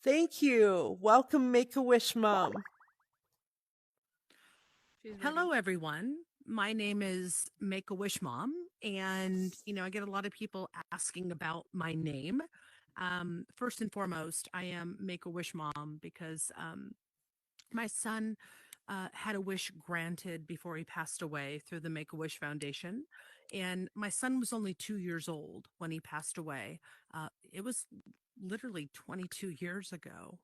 Thank you. Welcome, Make-A-Wish Mom. She's ready. Hello, everyone. My name is Make a Wish Mom, and I get a lot of people asking about my name. First and foremost, I am Make a Wish Mom because my son had a wish granted before he passed away through the Make a Wish Foundation, and my son was only 2 years old when he passed away. It was literally 22 years ago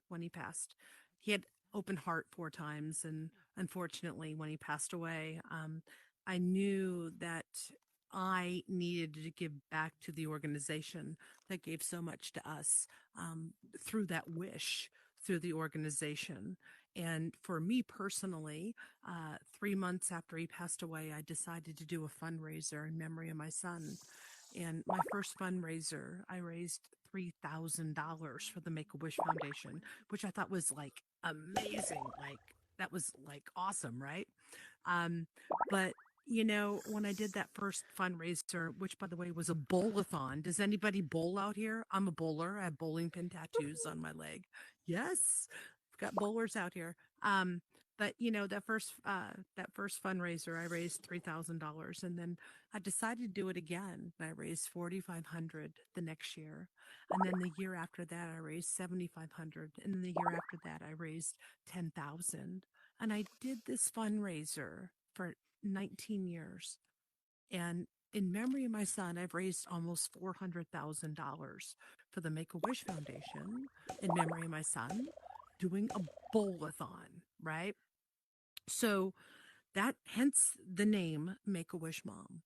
when he passed. He had open heart 4 times, and unfortunately, when he passed away, I knew that I needed to give back to the organization that gave so much to us through that wish, through the organization. And for me personally, 3 months after he passed away, I decided to do a fundraiser in memory of my son. And my first fundraiser, I raised $3,000 for the Make a Wish Foundation, which I thought was like amazing. Like, that was like awesome, right? Um, but when I did that first fundraiser, which by the way was a bowl-a-thon. Does anybody bowl out here? I'm a bowler. I have bowling pin tattoos on my leg. Yes, I've got bowlers out here. But that first fundraiser, I raised $3,000, and then I decided to do it again. I raised 4,500 the next year, and then the year after that, I raised 7,500, and then the year after that, I raised 10,000. And I did this fundraiser for 19 years. And in memory of my son, I've raised almost $400,000 for the Make a Wish Foundation in memory of my son, doing a bowl-a-thon, right? So that hence the name Make a Wish Mom.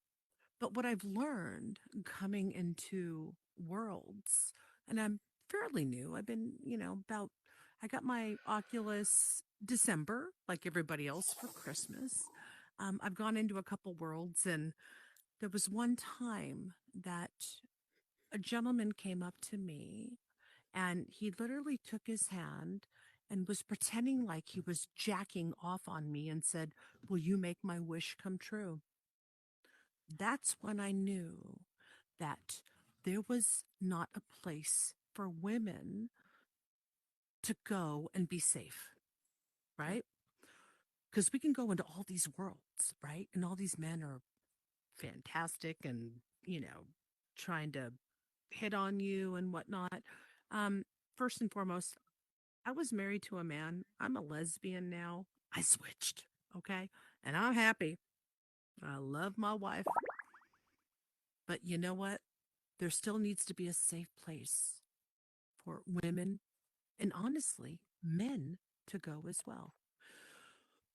But what I've learned coming into worlds, and I'm fairly new, I've been, I got my Oculus December, like everybody else, for Christmas. I've gone into a couple worlds, and there was one time that a gentleman came up to me and he literally took his hand and was pretending like he was jacking off on me and said, "Will you make my wish come true?" That's when I knew that there was not a place for women to go and be safe, right? Because we can go into all these worlds, right? And all these men are fantastic and, trying to hit on you and whatnot. Um, First and foremost, I was married to a man. I'm a lesbian now. I switched, okay? And I'm happy. I love my wife. But you know what? There still needs to be a safe place for women and honestly, men to go as well.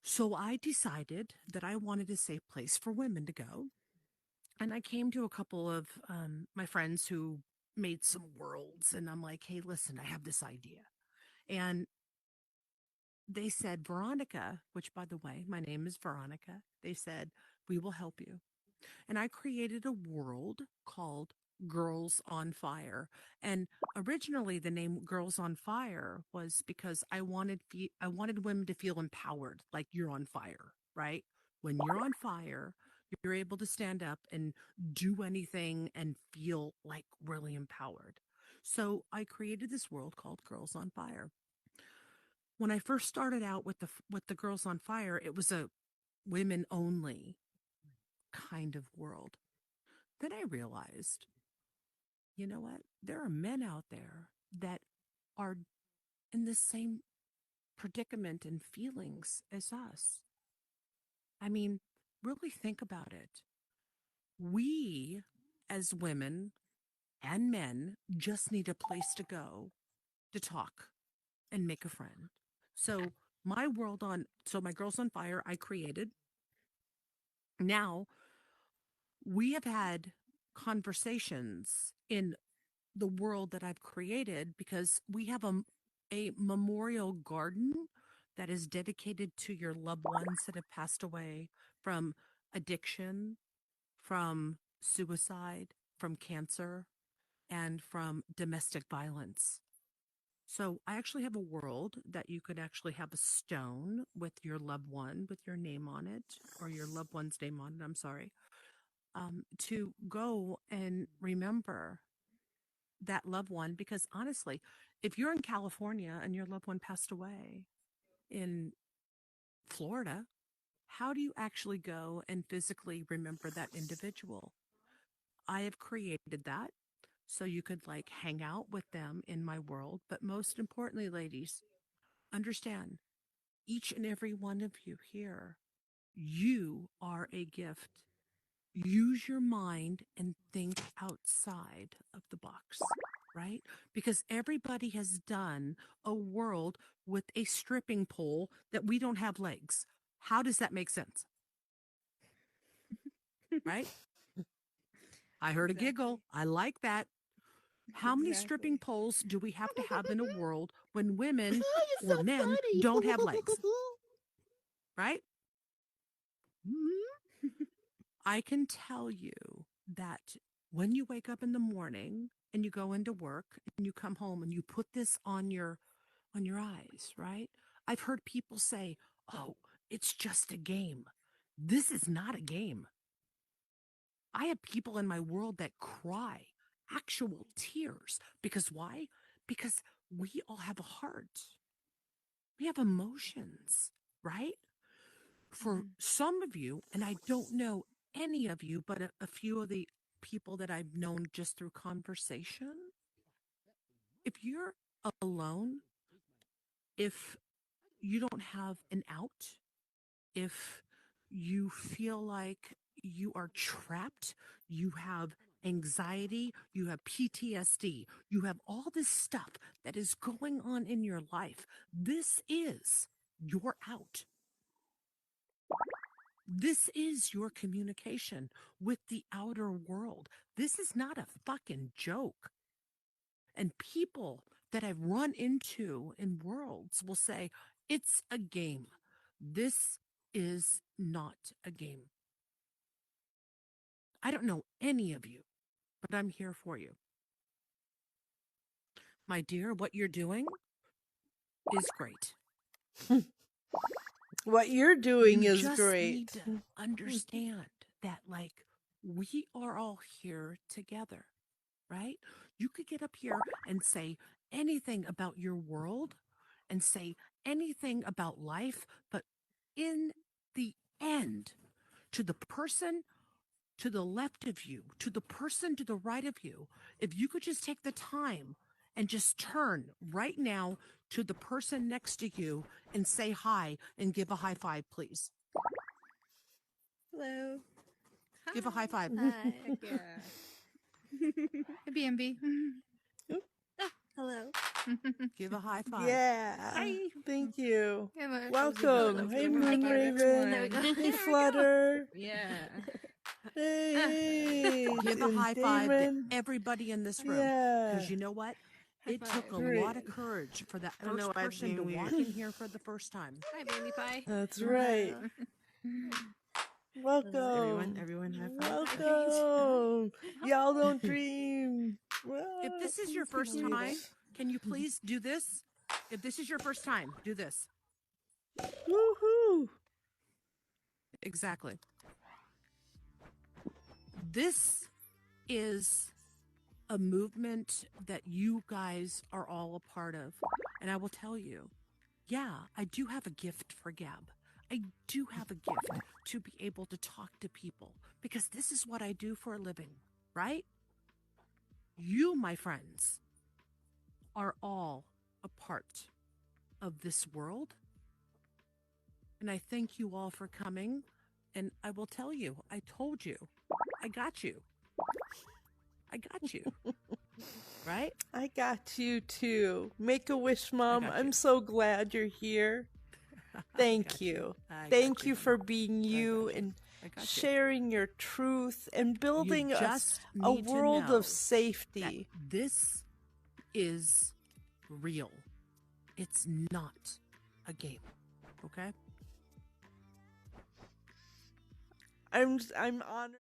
So I decided that I wanted a safe place for women to go. And I came to a couple of my friends who made some worlds. And I'm like, hey, listen, I have this idea. And they said, Veronica, which by the way, my name is Veronica. They said, we will help you. And I created a world called Girls on Fire. And originally the name Girls on Fire was because I wanted women to feel empowered, like you're on fire, right? When you're on fire, you're able to stand up and do anything and feel like really empowered. So I created this world called Girls on Fire. When I first started out with the Girls on Fire, it was a women only kind of world. Then I realized, you know what? There are men out there that are in the same predicament and feelings as us. I mean, really think about it. We, as women and men, just need a place to go to talk and make a friend. So, my Girls on Fire, I created. Now, we have had conversations in the world that I've created because we have a memorial garden that is dedicated to your loved ones that have passed away from addiction, from suicide, from cancer, and from domestic violence. So I actually have a world that you could actually have a stone with your loved one with your name on it, or your loved one's name on it. I'm sorry. To go and remember that loved one, because honestly, if you're in California and your loved one passed away in Florida, how do you actually go and physically remember that individual? I have created that so you could like hang out with them in my world. But most importantly, ladies, understand each and every one of you here, you are a gift. Use your mind and think outside of the box, right? Because everybody has done a world with a stripping pole that we don't have legs. How does that make sense? Right? I heard a giggle. I like that. How many stripping poles do we have to have in a world when women or men don't have legs? Right? I can tell you that when you wake up in the morning and you go into work and you come home and you put this on your eyes, right? I've heard people say, "Oh, it's just a game." This is not a game. I have people in my world that cry, actual tears. Because why? Because we all have a heart. We have emotions, right? For some of you, and I don't know any of you, but a few of the people that I've known just through conversation, if you're alone, if you don't have an out, if you feel like you are trapped, you have anxiety, you have PTSD, you have all this stuff that is going on in your life, this is your out. This is your communication with the outer world. This is not a fucking joke. And people that I've run into in worlds will say, it's a game. This is not a game. I don't know any of you, but I'm here for you. My dear, what you're doing is great. What you're doing You is just great. need to understand that, like, we are all here together, right? You could get up here and say anything about your world and say anything about life, but in the end, to the person to the left of you, to the person to the right of you, if you could just take the time and just turn right now to the person next to you and say hi and give a high five, please. Hello. Give a high five. Hi. Heck yeah. BMB. Ah, hello. Give a high five. Yeah. Hi. Thank you. Hello. Welcome. Hey, Moon Raven. There we go. Hey, Flutter. Yeah. Hey. Give a and high five to Damon. everybody in this room. Yeah. Because you know what? It took a Great. lot of courage for that I don't know first why I'm person to being walk weird. in here for the first time. Hi, Baby Pie. That's right. Welcome. Everyone high five. Welcome. Y'all don't dream. If this is your first time, can you please do this? If this is your first time, do this. Woohoo. Exactly. This is a movement that you guys are all a part of. And I will tell you, yeah, I do have a gift for Gab. I do have a gift to be able to talk to people because this is what I do for a living, right? You, my friends, are all a part of this world. And I thank you all for coming. And I will tell you, I told you, I got you. I got you. Right? I got you too. Make-A-Wish Mom, got I'm you. so glad you're here. Thank you. Thank you for being you and sharing your truth and building a world of safety. This is real. It's not a game. Okay? I'm honored.